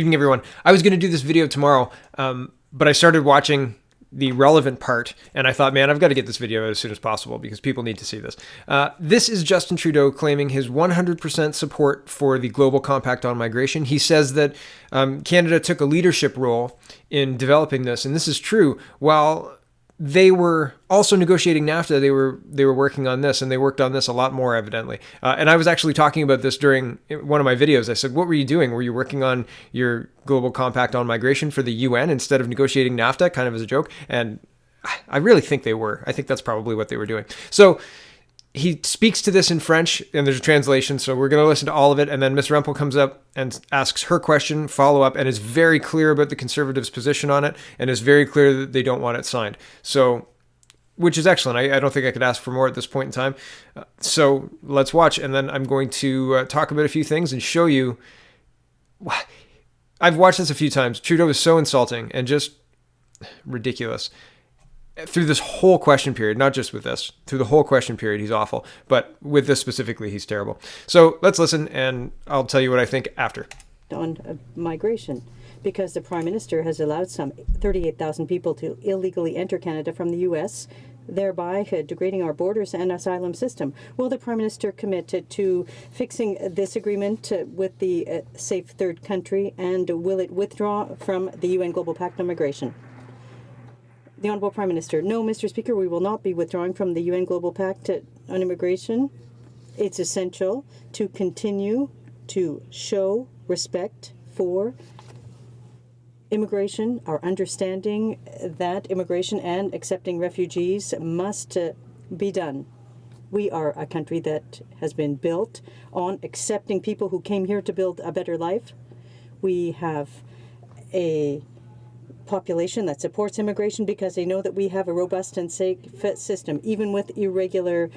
Evening, everyone. I was going to do this video tomorrow, but I started watching the relevant part, and I thought, man, I've got to get this video out as soon as possible because people need to see this. This is Justin Trudeau claiming his 100% support for the Global Compact on Migration. He says that Canada took a leadership role in developing this, and this is true. While they were also negotiating NAFTA, they were working on this, and they worked on this a lot more, evidently. And I was actually talking about this during one of my videos. I said, what were you doing? Were you working on your Global Compact on Migration for the UN instead of negotiating NAFTA, kind of as a joke? And I really think they were. I think that's probably what they were doing. So he speaks to this in French, and there's a translation, so we're going to listen to all of it, and then Ms. Rempel comes up and asks her question, follow-up, and is very clear about the Conservatives' position on it, and is very clear that they don't want it signed. So, which is excellent. I don't think I could ask for more at this point in time. So let's watch, and then I'm going to talk about a few things and show you. I've watched this a few times. Trudeau is so insulting and just ridiculous. Through this whole question period, not just with this, through the whole question period, he's awful. But with this specifically, he's terrible. So let's listen, and I'll tell you what I think after. On migration, because the Prime Minister has allowed some 38,000 people to illegally enter Canada from the U.S., thereby degrading our borders and asylum system. Will the Prime Minister commit to fixing this agreement with the safe third country, and will it withdraw from the UN Global Pact on Migration? The Honourable Prime Minister. No, Mr. Speaker, we will not be withdrawing from the UN Global Pact on Immigration. It's essential to continue to show respect for immigration, our understanding that immigration and accepting refugees must be done. We are a country that has been built on accepting people who came here to build a better life. We have a population that supports immigration because they know that we have a robust and safe system. Even with irregular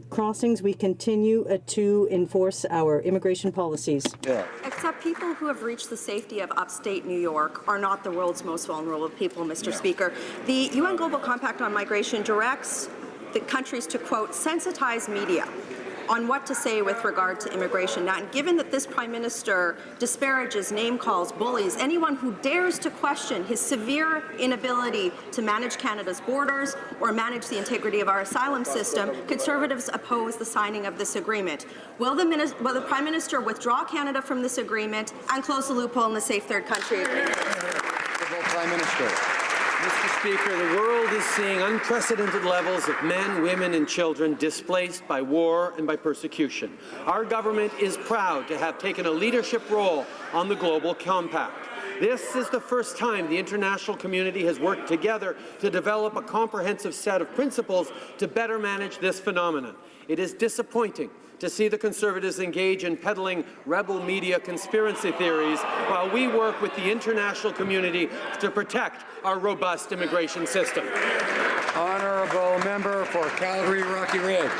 crossings, we continue to enforce our immigration policies. Yeah. Except people who have reached the safety of upstate New York are not the world's most vulnerable people, Mr. Speaker. The UN Global Compact on Migration directs the countries to, quote, sensitize media on what to say with regard to immigration. Now, and given that this Prime Minister disparages, name calls, bullies anyone who dares to question his severe inability to manage Canada's borders or manage the integrity of our asylum system, Conservatives oppose the signing of this agreement. Will the Prime Minister withdraw Canada from this agreement and close the loophole in the Safe Third Country agreement? Prime Minister. Mr. Speaker, the world is seeing unprecedented levels of men, women, and children displaced by war and by persecution. Our government is proud to have taken a leadership role on the Global Compact. This is the first time the international community has worked together to develop a comprehensive set of principles to better manage this phenomenon. It is disappointing to see the Conservatives engage in peddling rebel media conspiracy theories while we work with the international community to protect our robust immigration system. Honourable member for Calgary Rocky Ridge.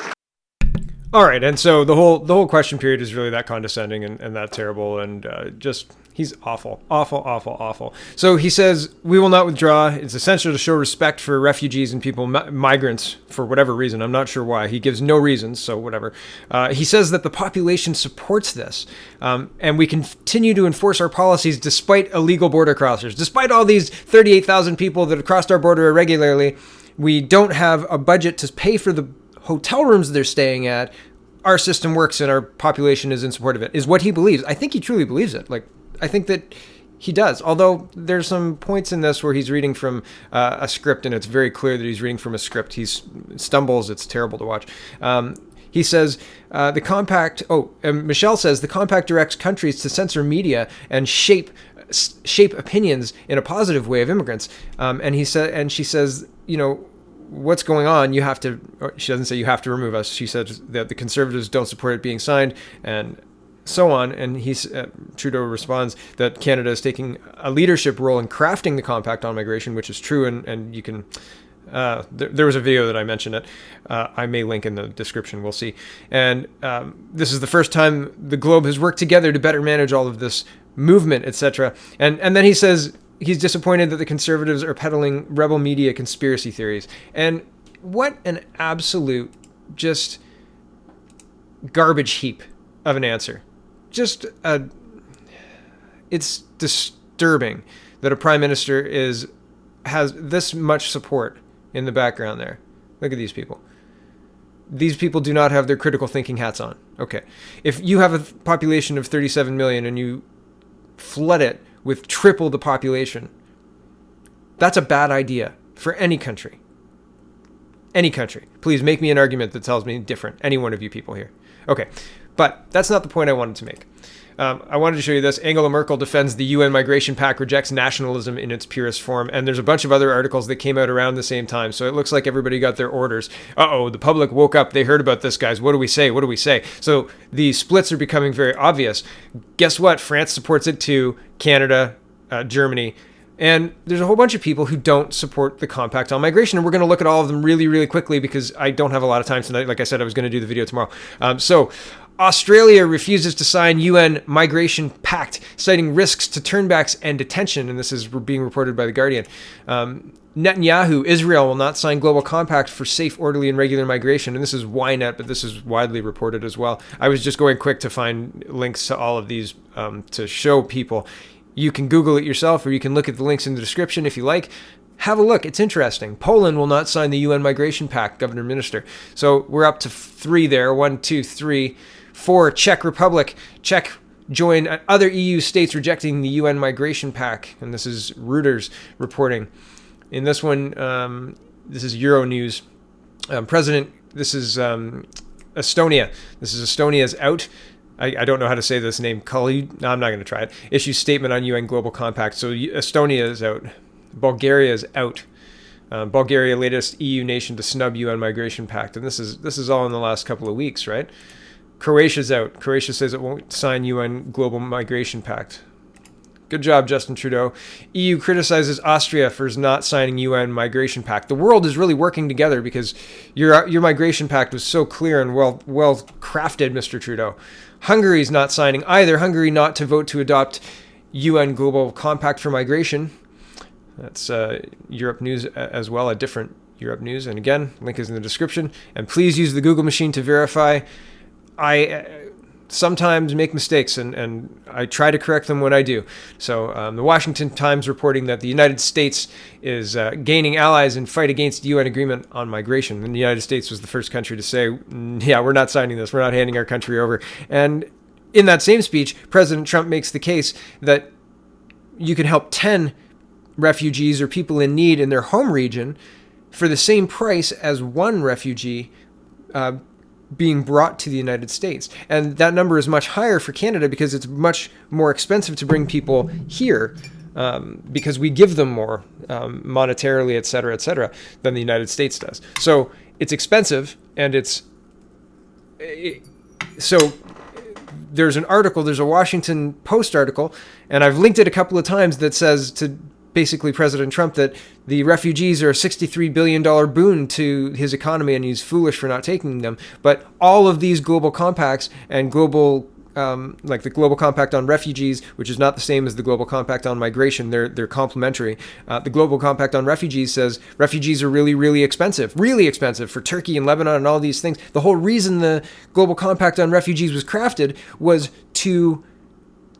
All right, and so the whole question period is really that condescending and that terrible, and just he's awful, awful, awful, awful. So he says we will not withdraw. It's essential to show respect for refugees and people, migrants, for whatever reason. I'm not sure why. He gives no reasons, so whatever. He says that the population supports this, and we continue to enforce our policies despite illegal border crossers, despite all these 38,000 people that have crossed our border irregularly. We don't have a budget to pay for the hotel rooms they're staying at. Our system works and our population is in support of it, is what he believes. I think he truly believes it. Like, I think that he does. Although there's some points in this where he's reading from a script, and it's very clear that he's reading from a script. He stumbles. It's terrible to watch. He says the compact. Michelle says the compact directs countries to censor media and shape opinions in a positive way of immigrants. And she says, you know, what's going on? You have to. She doesn't say you have to remove us. She says that the Conservatives don't support it being signed, and so on. And Trudeau responds that Canada is taking a leadership role in crafting the compact on migration, which is true. And you can. There was a video that I mentioned it. I may link in the description. We'll see. And this is the first time the globe has worked together to better manage all of this movement, etc. And then he says he's disappointed that the Conservatives are peddling rebel media conspiracy theories. And what an absolute just garbage heap of an answer. Just It's disturbing that a prime minister has this much support in the background there. Look at these people. These people do not have their critical thinking hats on. Okay. If you have a population of 37 million and you flood it with triple the population, that's a bad idea for any country. Any country. Please make me an argument that tells me different. Any one of you people here. Okay. But that's not the point I wanted to make. I wanted to show you this. Angela Merkel defends the UN Migration Pact, rejects nationalism in its purest form. And there's a bunch of other articles that came out around the same time. So it looks like everybody got their orders. Uh-oh, the public woke up. They heard about this, guys. What do we say? What do we say? So the splits are becoming very obvious. Guess what? France supports it too. Canada, Germany. And there's a whole bunch of people who don't support the compact on migration. And we're going to look at all of them really, really quickly because I don't have a lot of time tonight. Like I said, I was going to do the video tomorrow. So Australia refuses to sign UN Migration Pact, citing risks to turnbacks and detention. And this is being reported by The Guardian. Netanyahu, Israel will not sign global compact for safe, orderly, and regular migration. And this is Ynet, but this is widely reported as well. I was just going quick to find links to all of these to show people. You can Google it yourself, or you can look at the links in the description if you like. Have a look. It's interesting. Poland will not sign the UN Migration Pact, Governor Minister. So we're up to 3 there. 1, 2, 3, 4. Czech Republic. Czech join other EU states rejecting the UN Migration Pact. And this is Reuters reporting. In this one, this is Euronews. This is Estonia. This is Estonia's Out. I don't know how to say this name. No, I'm not going to try it. Issue statement on UN Global Compact. So Estonia is out. Bulgaria is out. Bulgaria, latest EU nation to snub UN Migration Pact. And this is all in the last couple of weeks, right? Croatia's out. Croatia says it won't sign UN Global Migration Pact. Good job, Justin Trudeau. EU criticizes Austria for not signing UN Migration Pact. The world is really working together because your migration pact was so clear and well crafted, Mr. Trudeau. Hungary's not signing either. Hungary not to vote to adopt UN Global Compact for Migration. That's Europe News as well, a different Europe News. And again, link is in the description. And please use the Google machine to verify. I sometimes make mistakes, and I try to correct them when I do. So the Washington Times reporting that the United States is gaining allies in fight against UN agreement on migration. And the United States was the first country to say, yeah, we're not signing this. We're not handing our country over. And in that same speech, President Trump makes the case that you can help 10 refugees or people in need in their home region for the same price as one refugee being brought to the United States. And that number is much higher for Canada because it's much more expensive to bring people here because we give them more monetarily, et cetera, than the United States does. So it's expensive, and so there's an article, there's a Washington Post article, and I've linked it a couple of times that says to basically President Trump that the refugees are a $63 billion boon to his economy and he's foolish for not taking them. But all of these global compacts and global, like the Global Compact on Refugees, which is not the same as the Global Compact on Migration, they're complementary. The Global Compact on Refugees says refugees are really, really expensive for Turkey and Lebanon and all these things. The whole reason the Global Compact on Refugees was crafted was to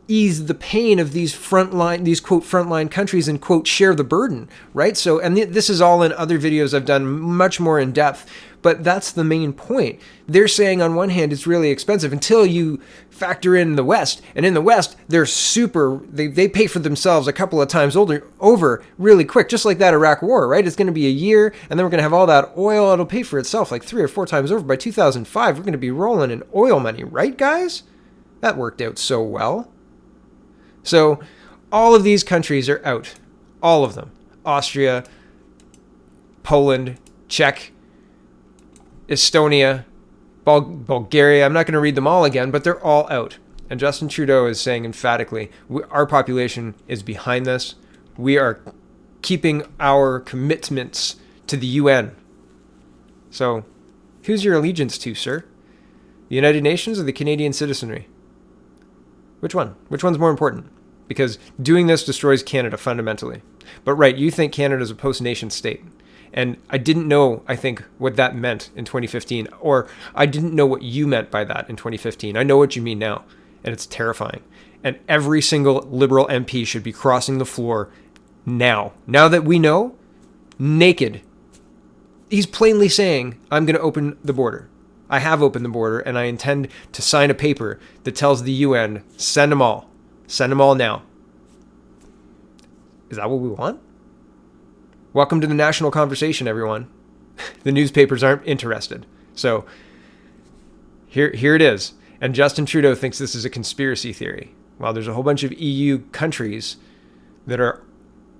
ease the pain of these quote frontline countries and quote share the burden, right? So, and this is all in other videos I've done much more in depth, but that's the main point. They're saying on one hand it's really expensive until you factor in the West, and in the West they're they pay for themselves a couple of times over really quick, just like that Iraq war, right? It's going to be a year, and then we're going to have all that oil. It'll pay for itself like 3 or 4 times over. By 2005, we're going to be rolling in oil money, right, guys? That worked out so well. So all of these countries are out. All of them. Austria, Poland, Czech, Estonia, Bulgaria. I'm not going to read them all again, but they're all out. And Justin Trudeau is saying emphatically, our population is behind this. We are keeping our commitments to the UN. So who's your allegiance to, sir? The United Nations or the Canadian citizenry? Which one? Which one's more important? Because doing this destroys Canada fundamentally. But right, you think Canada is a post-nation state. And I didn't know, I think, what that meant in 2015. Or I didn't know what you meant by that in 2015. I know what you mean now. And it's terrifying. And every single Liberal MP should be crossing the floor now. Now that we know, naked. He's plainly saying, I'm going to open the border. I have opened the border, and I intend to sign a paper that tells the UN, send them all. Send them all now. Is that what we want? Welcome to the national conversation, everyone. The newspapers aren't interested. So here it is. And Justin Trudeau thinks this is a conspiracy theory. While there's a whole bunch of EU countries that are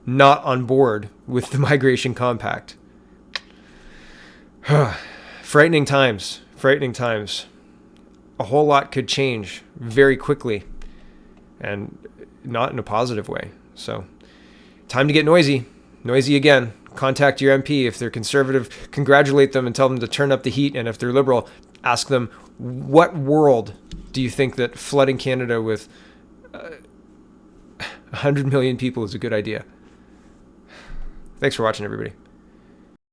not on board with the migration compact. Frightening times. Frightening times. A whole lot could change very quickly, and not in a positive way. So, time to get noisy. Noisy again. Contact your MP. If they're conservative, congratulate them and tell them to turn up the heat. And if they're liberal, ask them, what world do you think that flooding Canada with 100 million people is a good idea? Thanks for watching, everybody.